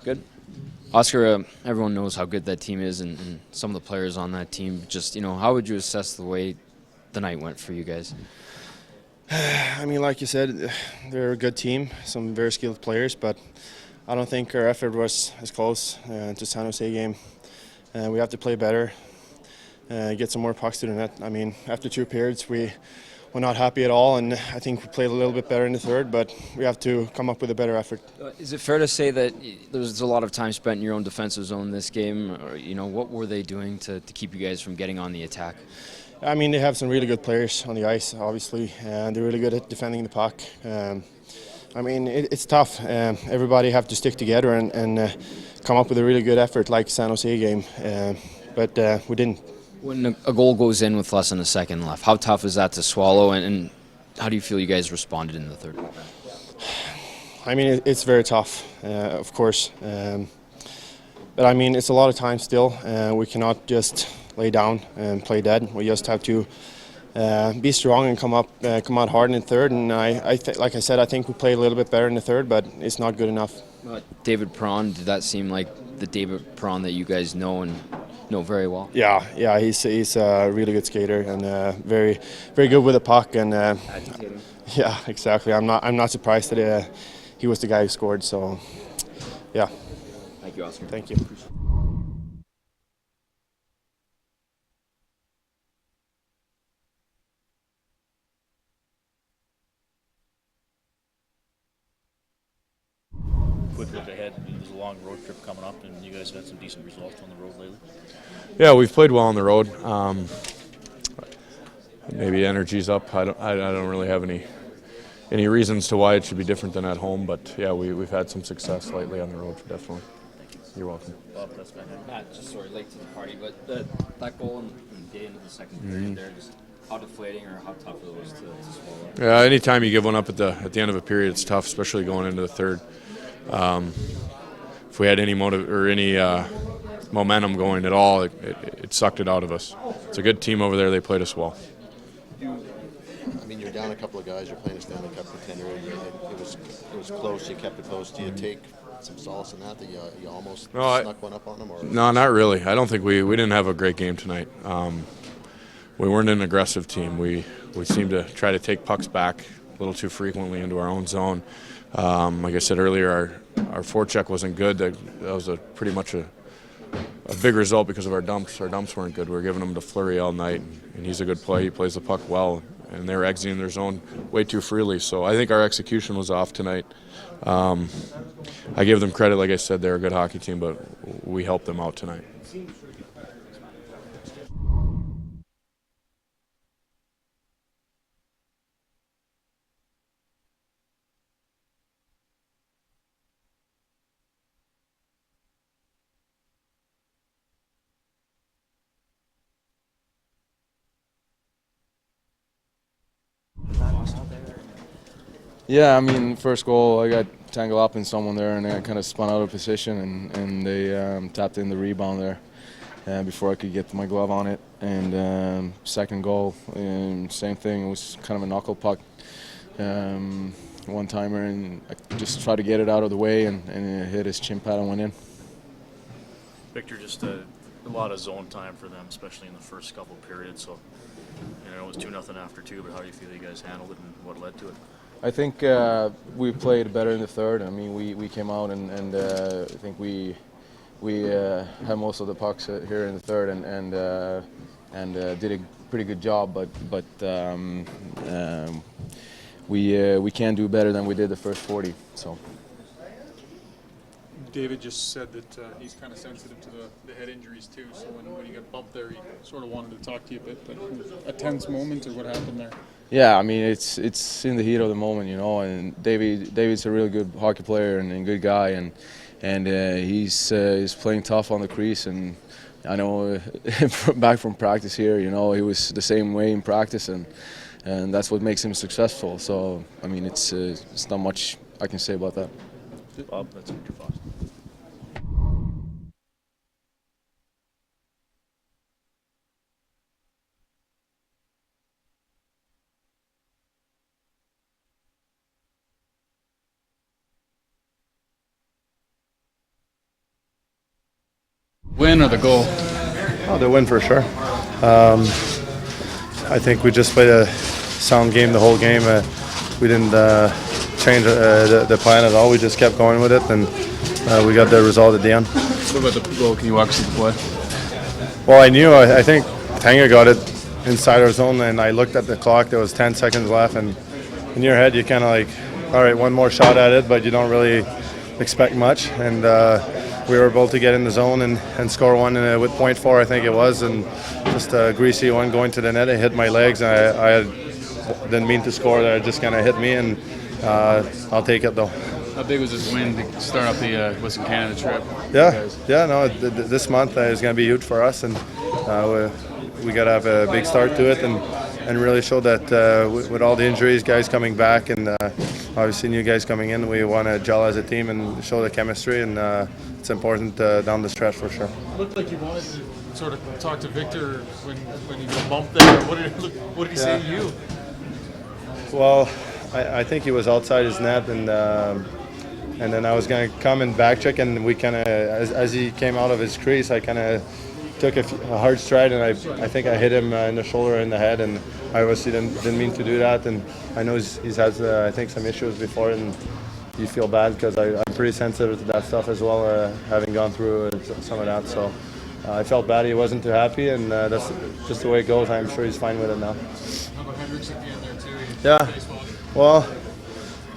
Good. Oscar, everyone knows how good that team is and some of the players on that team. Just, how would you assess the way the night went for you guys? I mean, like you said, they're a good team, some very skilled players, but I don't think our effort was as close to San Jose game. We have to play better, get some more pucks to the net. I mean, after two periods, we're not happy at all, and I think we played a little bit better in the third, but we have to come up with a better effort. Is it fair to say that there was a lot of time spent in your own defensive zone this game? Or, what were they doing to keep you guys from getting on the attack? I mean, they have some really good players on the ice, obviously, and they're really good at defending the puck. I mean, it's tough. Everybody have to stick together and come up with a really good effort like San Jose game, but we didn't. When a goal goes in with less than a second left, how tough is that to swallow, and how do you feel you guys responded in the third? I mean, it's very tough, of course. But I mean, it's a lot of time still. We cannot just lay down and play dead. We just have to be strong and come out hard in the third. And like I said, I think we played a little bit better in the third, but it's not good enough. David Perron, did that seem like the David Perron that you guys know and know very well? Yeah, he's a really good skater and very good with the puck. And yeah, exactly. I'm not surprised that he was the guy who scored. So yeah. Thank you, Oscar. Thank you. Quick look ahead. There's a long road trip coming up, and you guys have had some decent results on the road lately. Yeah, we've played well on the road. Maybe energy's up. I don't really have any reasons to why it should be different than at home. But yeah, we've had some success lately on the road, definitely. Thank you. You're welcome. Bob, that's back. Matt, just sort of late to the party, but that goal in the end of the second period there, just how deflating or how tough it was to swallow? Yeah, anytime you give one up at the end of a period, it's tough, especially going into the third. If we had any motive or any momentum going at all, it sucked it out of us. It's a good team over there. They played us well. I mean, you're down a couple of guys. You're playing a Stanley Cup contender. It was close. You kept it close. Do you take some solace in that you almost snuck one up on them? Or? No, not really. I don't think we didn't have a great game tonight. We weren't an aggressive team. We seemed to try to take pucks back a little too frequently into our own zone. Like I said earlier, our forecheck wasn't good. That was pretty much a big result because of our dumps. Our dumps weren't good. We were giving them to Fleury all night, and he's a good player. He plays the puck well, and they were exiting their zone way too freely. So I think our execution was off tonight. I give them credit. Like I said, they're a good hockey team, but we helped them out tonight. Yeah, I mean, first goal, I got tangled up in someone there, and I kind of spun out of position, and they tapped in the rebound there before I could get my glove on it. And second goal, same thing. It was kind of a knuckle puck, one-timer, and I just tried to get it out of the way, and it hit his shin pad and went in. Victor, just a lot of zone time for them, especially in the first couple periods. So, it was 2-0 after two, but how do you feel you guys handled it and what led to it? I think we played better in the third. I mean, we came out and I think we had most of the pucks here in the third and did a pretty good job. But we can do better than we did the first 40. So. David just said that he's kind of sensitive to the head injuries too. So when he got bumped there, he sort of wanted to talk to you a bit. But a tense moment, or what happened there? Yeah, I mean it's in the heat of the moment, And David's a really good hockey player and good guy, and he's playing tough on the crease. And I know back from practice here, he was the same way in practice, and that's what makes him successful. So I mean it's not much I can say about that. Bob, that's Victor Fox. win or the goal? Oh, the win for sure. I think we just played a sound game the whole game. We didn't change the plan at all. We just kept going with it, and we got the result at the end. What about the goal? Can you walk us through the play? Well, I knew. I think Tanga got it inside our zone, and I looked at the clock. There was 10 seconds left, and in your head, you kind of like, all right, one more shot at it, but you don't really expect much. And we were able to get in the zone and score one with .4, I think it was, and just a greasy one going to the net. It hit my legs, and I didn't mean to score there. It just kind of hit me, and I'll take it though. How big was this win to start off the Western Canada trip? No, this month is going to be huge for us, and we got to have a big start to it and really show that with all the injuries, guys coming back, and obviously new guys coming in, we want to gel as a team and show the chemistry, and it's important down the stretch for sure. It looked like you wanted to sort of talk to Victor when he got bumped there. What did he say to you? Well, I think he was outside his net, and then I was going to come and back check, and we kind of, as he came out of his crease, I kind of took a hard stride, and I think I hit him in the shoulder and the head, and I obviously didn't mean to do that, and I know he's had I think some issues before, and you feel bad because I'm pretty sensitive to that stuff as well, having gone through some of that, so I felt bad he wasn't too happy, and that's just the way it goes. I'm sure he's fine with it now. How about Hendricks at the end there too? Yeah, well,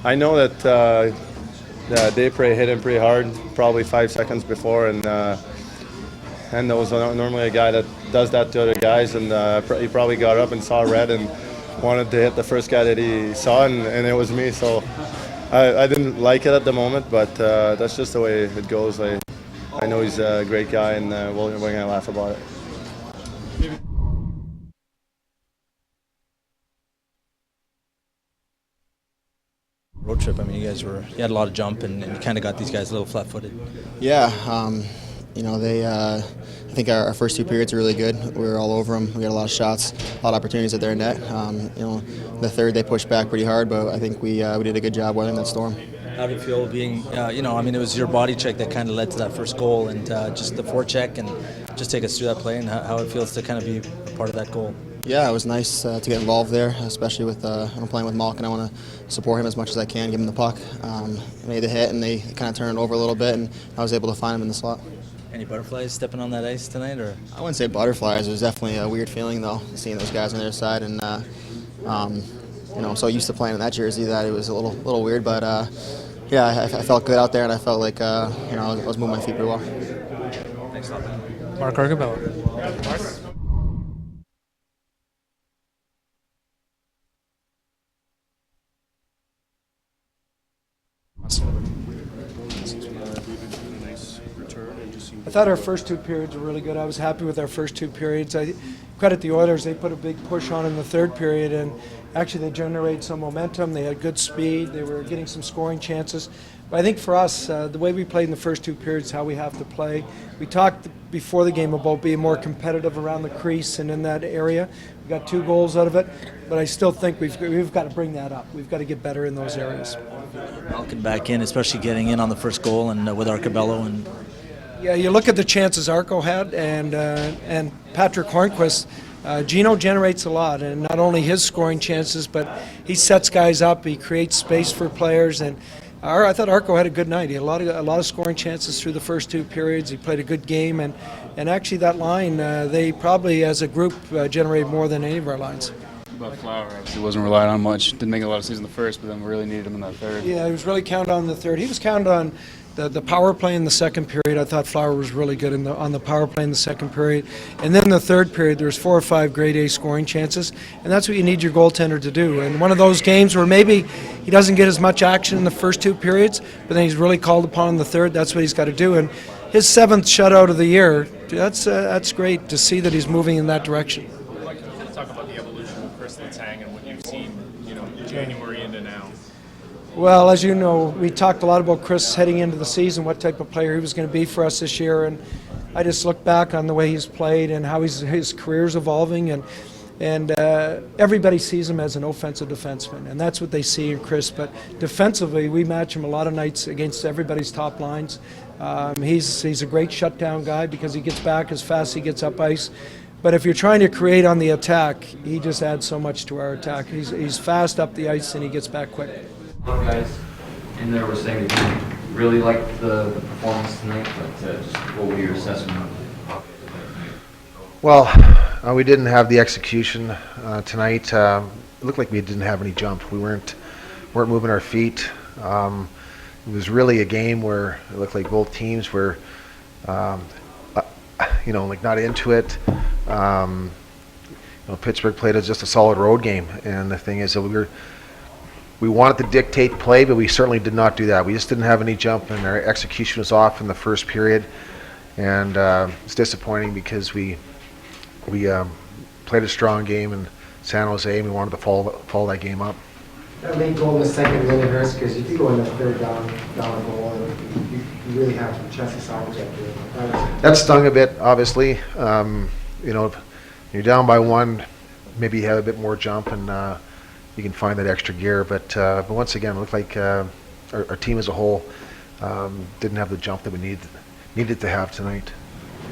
I know that Desprez hit him pretty hard, probably 5 seconds before, and there was normally a guy that does that to other guys, and he probably got up and saw red and wanted to hit the first guy that he saw, and it was me. So I didn't like it at the moment, but that's just the way it goes. I know he's a great guy, and we're going to laugh about it. Road trip. I mean, you had a lot of jump, and you kind of got these guys a little flat-footed. Yeah, I think our first two periods were really good. We were all over them. We got a lot of shots, a lot of opportunities at their net. The third they pushed back pretty hard, but I think we did a good job weathering that storm. How did it feel being, it was your body check that kind of led to that first goal, and just the forecheck, and just take us through that play and how it feels to kind of be a part of that goal. Yeah, it was nice to get involved there, especially with I'm playing with Malkin. I want to support him as much as I can, give him the puck. Made the hit, and they kind of turned it over a little bit, and I was able to find him in the slot. Any butterflies stepping on that ice tonight, or? I wouldn't say butterflies. It was definitely a weird feeling, though, seeing those guys on their side, and so used to playing in that jersey that it was a little weird, but yeah, I felt good out there, and I felt like I was moving my feet pretty well. Thanks a lot. Mark Argabella. Mark. I thought our first two periods were really good. I was happy with our first two periods. I credit the Oilers. They put a big push on in the third period, and actually they generated some momentum. They had good speed. They were getting some scoring chances. But I think for us, the way we played in the first two periods, how we have to play. We talked before the game about being more competitive around the crease and in that area. We got 2 goals out of it, but I still think we've got to bring that up. We've got to get better in those areas. Malkin back in, especially getting in on the first goal, and with Arcabello and. Yeah, you look at the chances Arco had and Patrick Hornquist. Gino generates a lot, and not only his scoring chances, but he sets guys up. He creates space for players, and I thought Arco had a good night. He had a lot of scoring chances through the first 2 periods. He played a good game, and actually that line, they probably as a group generated more than any of our lines. About Flower, obviously wasn't relied on much. Didn't make a lot of saves in the first, but then we really needed him in that third. Yeah, he was really counted on in the third. He was counted on the power play in the second period. I thought Flower was really good on the power play in the second period. And then in the third period, there's 4 or 5 grade A scoring chances, and that's what you need your goaltender to do. And one of those games where maybe he doesn't get as much action in the first 2 periods, but then he's really called upon in the third, that's what he's got to do. And his 7th shutout of the year, that's great to see that he's moving in that direction. Mike, can you talk about the evolution of Chris Letang and what you've seen, January into now? Well, as you know, we talked a lot about Chris heading into the season, what type of player he was going to be for us this year, and I just look back on the way he's played and how his career's evolving, and everybody sees him as an offensive defenseman, and that's what they see in Chris. But defensively, we match him a lot of nights against everybody's top lines. He's a great shutdown guy because he gets back as fast as he gets up ice. But if you're trying to create on the attack, he just adds so much to our attack. He's fast up the ice and he gets back quick. A lot of guys in there were saying that you really liked the performance tonight, but just what would your assessment of it? Well, we didn't have the execution tonight. It looked like we didn't have any jump. We weren't moving our feet. It was really a game where it looked like both teams were, like not into it. Pittsburgh played as just a solid road game, and the thing is that we wanted to dictate play, but we certainly did not do that. We just didn't have any jump, and our execution was off in the first period, and it's disappointing because we played a strong game in San Jose, and we wanted to follow that game up. That late goal in the second really hurts because if you go in the third down goal, you really have to chest the salvage that. That stung a bit, obviously. You're down by one, maybe you have a bit more jump and you can find that extra gear. But once again, it looked like our team as a whole didn't have the jump that we needed to have tonight.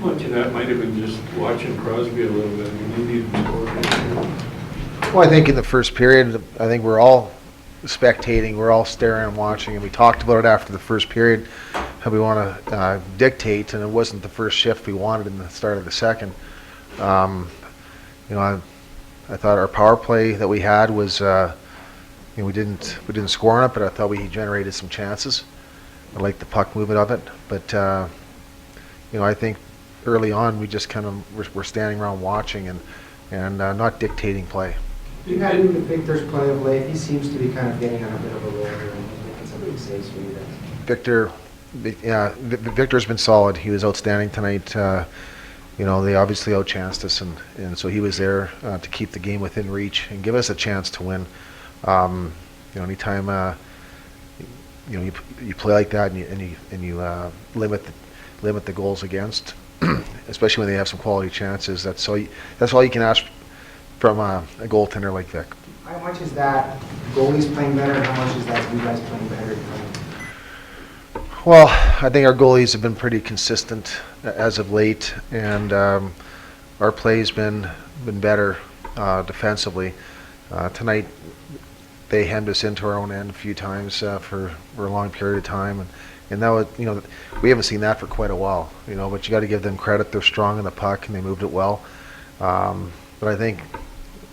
Much of that might have been just watching Crosby a little bit. I mean, he needed to score. Well, I think in the first period, I think we're all spectating, we're all staring and watching, and we talked about it after the first period, how we want to dictate, and it wasn't the first shift we wanted in the start of the second. I thought our power play that we had was, we didn't score on it, but I thought we generated some chances. I liked the puck movement of it, but I think early on we just kind of we're standing around watching and not dictating play. You had even Victor's play of late. He seems to be kind of getting on a bit of a roll here and making some big saves for you guys. Victor's been solid. He was outstanding tonight. They obviously outchanced us, and so he was there to keep the game within reach and give us a chance to win. Anytime you play like that and you limit the goals against, especially when they have some quality chances, that's all you can ask from a goaltender like Vic. How much is that goalies playing better, and how much is that you guys playing better? Well, I think our goalies have been pretty consistent as of late, and our play's been better defensively. Tonight, they hemmed us into our own end a few times for a long period of time, and that was, we haven't seen that for quite a while. But you got to give them credit; they're strong in the puck and they moved it well. But I think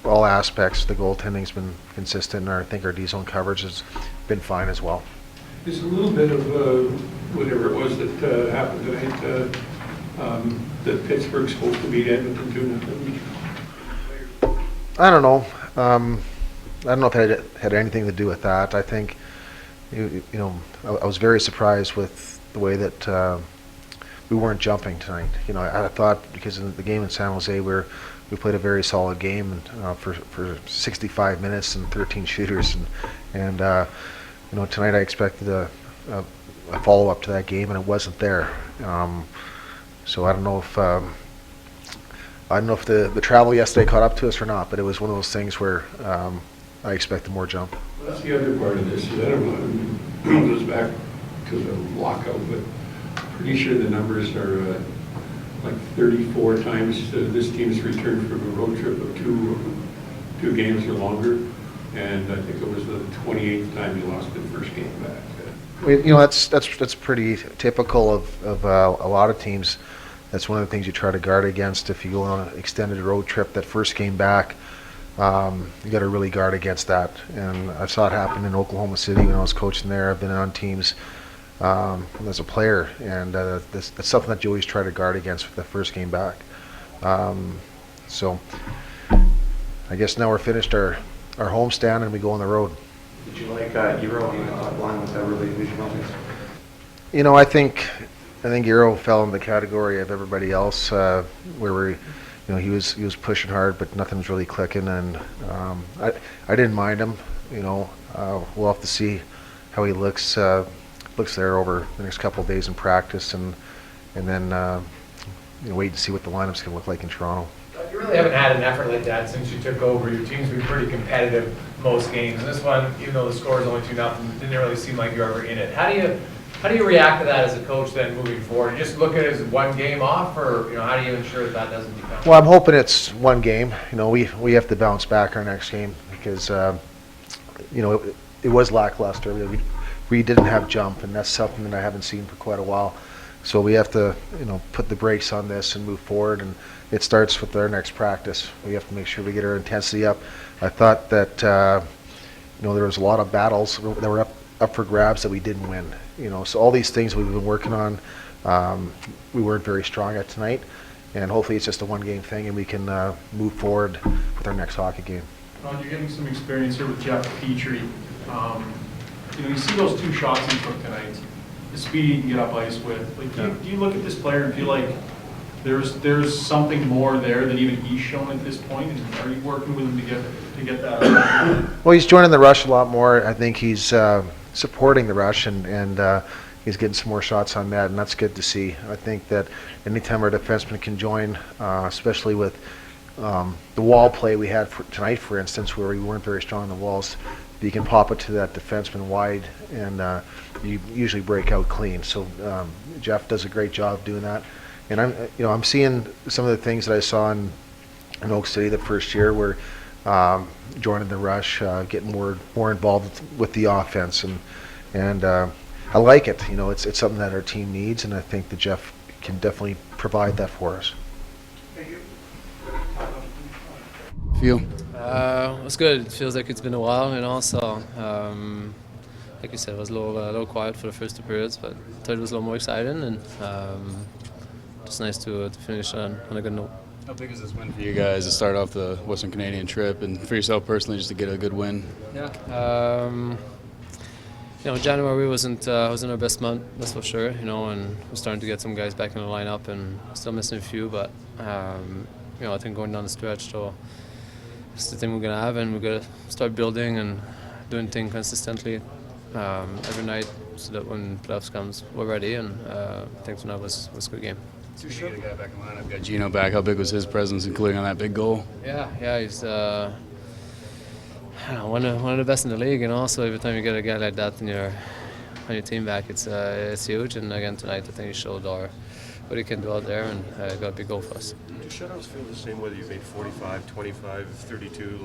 all aspects, the goaltending's been consistent, and I think our D-zone coverage has been fine as well. There's a little bit of whatever it was that happened tonight, that Pittsburgh's supposed to beat Edmonton 2-0. I don't know. I don't know if it had anything to do with that. I think, I was very surprised with the way that we weren't jumping tonight. I thought because in the game in San Jose, we played a very solid game for 65 minutes and 13 shooters, and tonight I expected a follow-up to that game, and it wasn't there. So I don't know if the travel yesterday caught up to us or not, but it was one of those things where I expected more jump. Well, that's the other part of this. I don't know, it goes back to the lockout, but pretty sure the numbers are like 34 times this team's returned from a road trip of two games or longer, and I think it was the 28th time you lost the first game back. That's pretty typical of a lot of teams. That's one of the things you try to guard against if you go on an extended road trip. That first game back, you got to really guard against that. And I saw it happen in Oklahoma City when I was coaching there. I've been on teams as a player, and that's something that you always try to guard against with the first game back. So I guess now we're finished our homestand and we go on the road. Did you like Euro on the top line with that really visual? I think Euro fell in the category of everybody else, where he was pushing hard, but nothing was really clicking, and I didn't mind him. We'll have to see how he looks there over the next couple of days in practice, and then wait and see what the lineup's going to look like in Toronto. You really haven't had an effort like that since you took over. Your team's been pretty competitive most games. And this one, even though the score is only 2-0, didn't really seem like you were ever in it. How do How do you react to that as a coach then moving forward? You just look at it as one game off, or how do you ensure that doesn't become? Well, I'm hoping it's one game. We have to bounce back our next game because it was lackluster. We didn't have jump, and that's something that I haven't seen for quite a while. So we have to put the brakes on this and move forward. And it starts with our next practice. We have to make sure we get our intensity up. I thought that there was a lot of battles that were up for grabs that we didn't win. So all these things we've been working on, we weren't very strong at tonight, and hopefully it's just a one-game thing, and we can move forward with our next hockey game. Ron, you're getting some experience here with Jeff Petrie. You see those 2 shots he took tonight, the speed he can get up ice with. Do you look at this player and feel like there's something more there than even he's shown at this point? And are you working with him to get that? Well, he's joining the rush a lot more. I think he's supporting the rush, and he's getting some more shots on that, and that's good to see. I think that anytime our defenseman can join, especially with the wall play we had tonight, for instance, where we weren't very strong on the walls, you can pop it to that defenseman wide, and you usually break out clean. So Jeff does a great job of doing that, and I'm seeing some of the things that I saw in Oak City the first year, where joining the rush, getting more involved with the offense, and I like it. It's something that our team needs, and I think that Jeff can definitely provide that for us. Feel? It's good. It feels like it's been a while, so like you said, it was a little quiet for the first 2 periods, but I thought it was a little more exciting, and just nice to finish on a good note. How big is this win for you guys to start off the Western Canadian trip, and for yourself personally, just to get a good win? Yeah. January wasn't our best month, that's for sure. And we're starting to get some guys back in the lineup, and still missing a few. But I think going down the stretch, so it's the thing we're gonna have, and we're gonna start building and doing things consistently every night, so that when playoffs comes, we're ready. And I think tonight was a good game. Too sure to get a guy back in line. I've got Gino back. How big was his presence, including on that big goal? Yeah, he's one of the best in the league, So every time you get a guy like that on your team back, it's huge. And again tonight, I think he showed what he can do out there, and got a big goal for us. Do shutouts feel the same whether you made 45, 25, 32?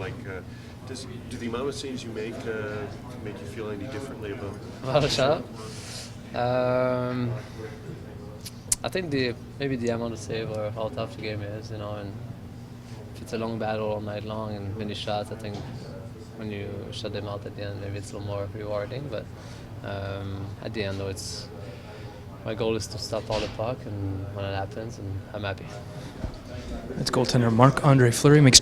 Do the amount of saves you make you feel any differently about? About a shutout? I think maybe the amount of save or how tough the game is, and if it's a long battle all night long and many shots, I think when you shut them out at the end, maybe it's a little more rewarding. But at the end, though, my goal is to stop all the puck, and when it happens, and I'm happy. It's goaltender Marc-Andre Fleury makes